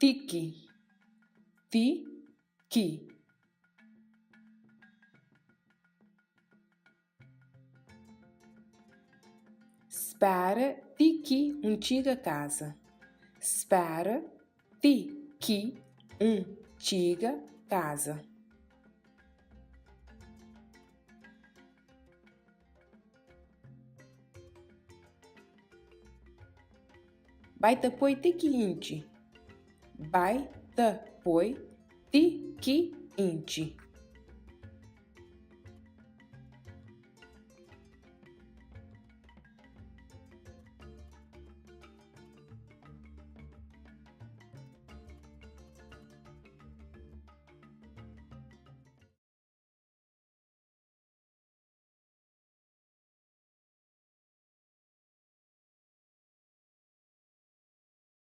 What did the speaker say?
tiki, tiki. Spera tiki chega casa. Spera tiki chega casa. Vai tapoi tiki inti. Vai tapoi tiki inti.